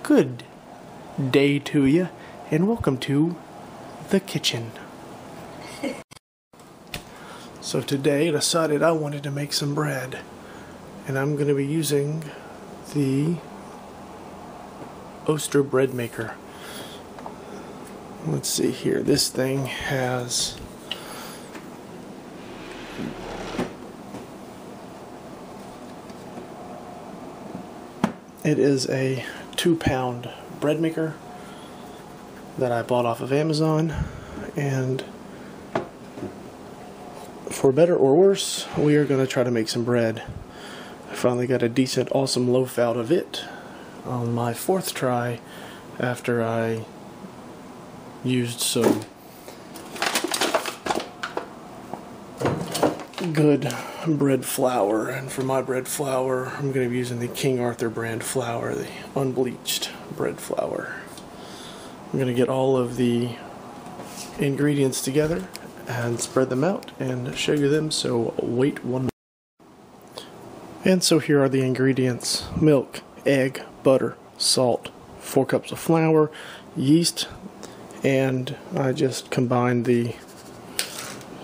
Good day to you, and welcome to the kitchen. So today I decided I wanted to make some bread, and I'm going to be using the Oster bread maker. Let's see here, this thing has it is a 2-pound bread maker that I bought off of Amazon, and for better or worse, we are going to try to make some bread. I finally got a decent, awesome loaf out of it on my 4th try after I used some good bread flour. And for my bread flour, I'm going to be using the King Arthur brand flour, the unbleached bread flour. I'm going to get all of the ingredients together and spread them out and show you them, so wait 1 minute. And so here are the ingredients: milk, egg, butter, salt, 4 cups of flour, yeast, and I just combined the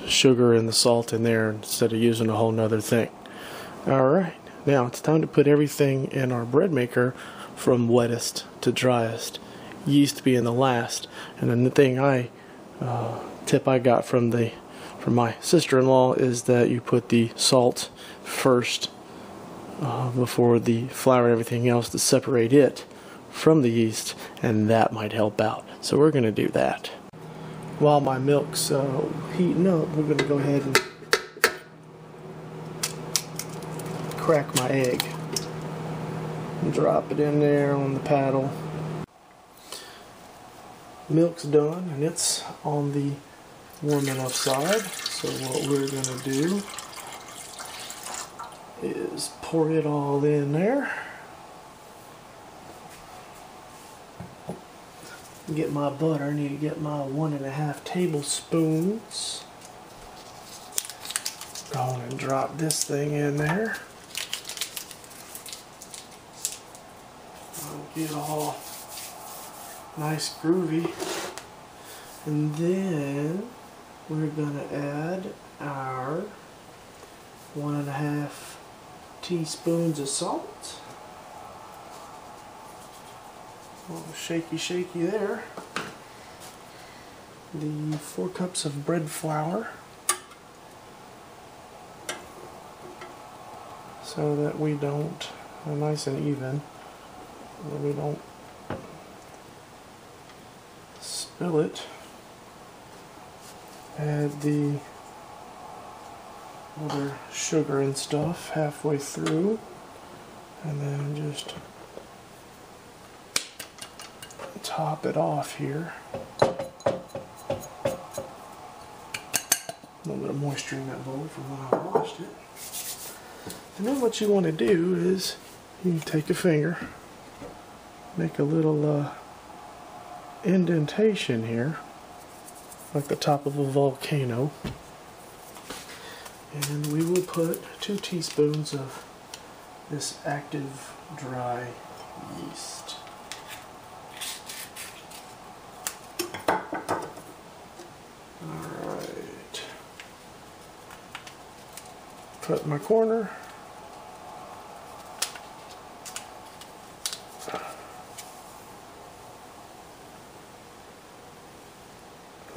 sugar and the salt in there instead of using a whole nother thing. Alright, now it's time to put everything in our bread maker from wettest to driest, yeast being the last. And then the thing tip I got from my sister-in-law is that you put the salt first before the flour and everything else to separate it from the yeast, and that might help out. So we're going to do that. While my milk's heating up, we're going to go ahead and crack my egg and drop it in there on the paddle. Milk's done and it's on the warm enough side, so what we're going to do is pour it all in there. Get my butter. I need to get my 1.5 tablespoons. Go on and drop this thing in there. I'll get all nice groovy, and then we're gonna add our 1.5 teaspoons of salt. A little shaky there. The 4 cups of bread flour, so that we don't, nice and even, so we don't spill it. Add the other sugar and stuff halfway through, and then just top it off here. A little bit of moisture in that bowl from when I washed it. And then what you want to do is you can take a finger, make a little indentation here, like the top of a volcano, and we will put 2 teaspoons of this active dry yeast. Alright, cut my corner.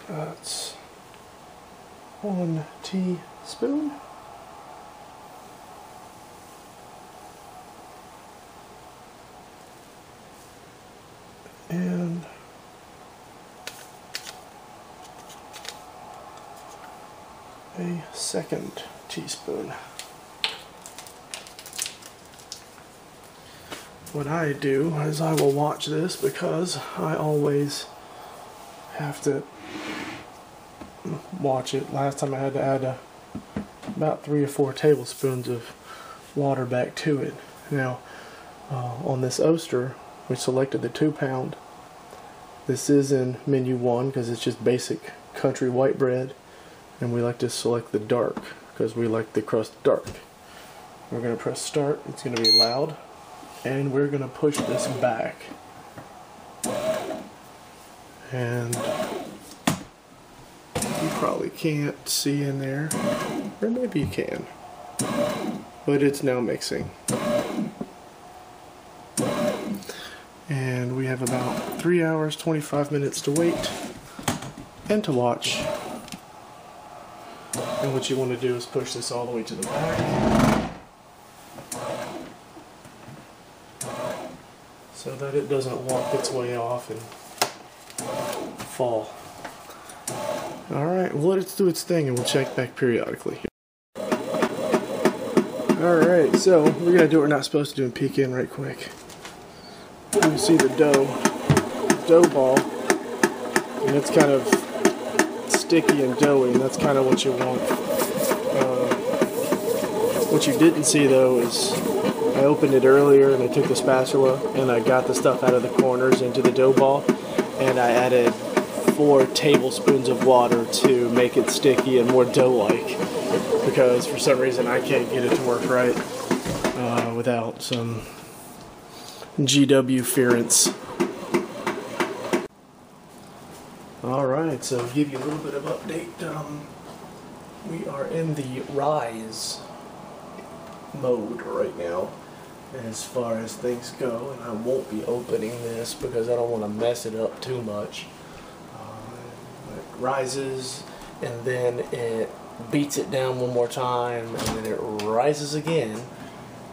That's 1 teaspoon. And a 2nd teaspoon. What I do is I will watch this, because I always have to watch it. Last time I had to add about 3 or 4 tablespoons of water back to it. Now on this Oster, we selected the 2-pound. This is in menu 1 because it's just basic country white bread, and we like to select the dark because we like the crust dark. We're going to press start. It's going to be loud, and we're going to push this back And you probably can't see in there, or maybe you can, but it's now mixing. And we have about 3 hours, 25 minutes to wait and to watch. And what you want to do is push this all the way to the back so that it doesn't walk its way off and fall. Alright, well, let it do its thing and we'll check back periodically. Alright, so we're going to do what we're not supposed to do and peek in right quick. You can see the dough ball, and it's kind of sticky and doughy, and that's kind of what you want. What you didn't see though is I opened it earlier and I took the spatula and I got the stuff out of the corners into the dough ball, and I added 4 tablespoons of water to make it sticky and more dough-like, because for some reason I can't get it to work right without some GW-ference. Alright, so give you a little bit of update. We are in the rise mode right now as far as things go, and I won't be opening this because I don't want to mess it up too much. It rises and then it beats it down one more time, and then it rises again,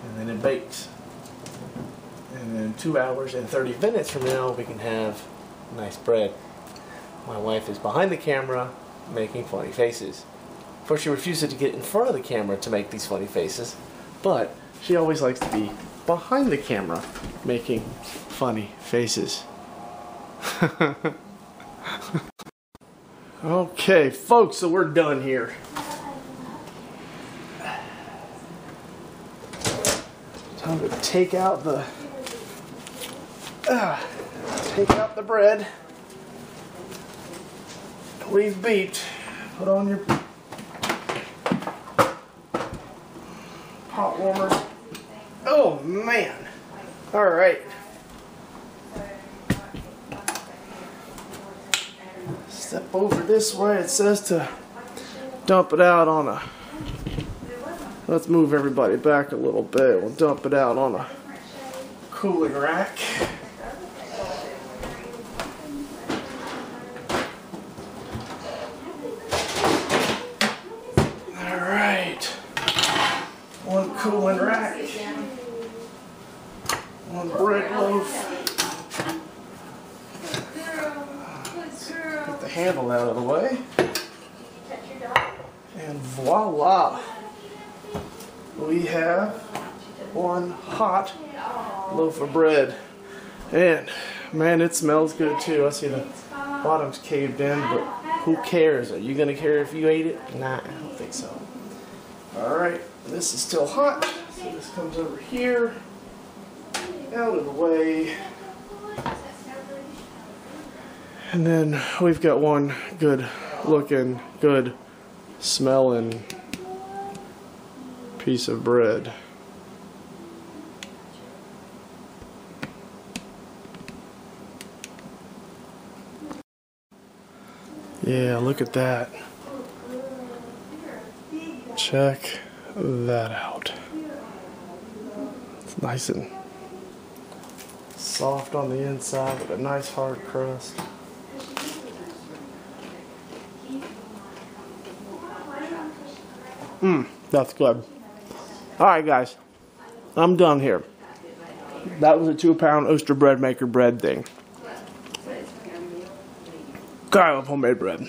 and then it bakes. And then 2 hours and 30 minutes from now we can have nice bread. My wife is behind the camera making funny faces. Of course, she refuses to get in front of the camera to make these funny faces, but she always likes to be behind the camera making funny faces. Okay, folks, so we're done here. Time to take out the bread. We've beeped. Put on your pot warmer. Oh man! All right. Step over this way. It says to dump it out on a. Let's move everybody back a little bit. We'll dump it out on a cooling rack. One cooling rack, one bread loaf. Get the handle out of the way, and voila! We have one hot loaf of bread, and man, it smells good too. I see the bottom's caved in, but who cares? Are you gonna care if you ate it? Nah, I don't think so. All right. This is still hot, so this comes over here, out of the way, and then we've got one good looking, good smelling piece of bread. Yeah, look at that. Check that out. It's nice and soft on the inside with a nice hard crust. That's good. Alright guys, I'm done here. That was a 2-pound Oster bread maker bread thing. God, I love homemade bread.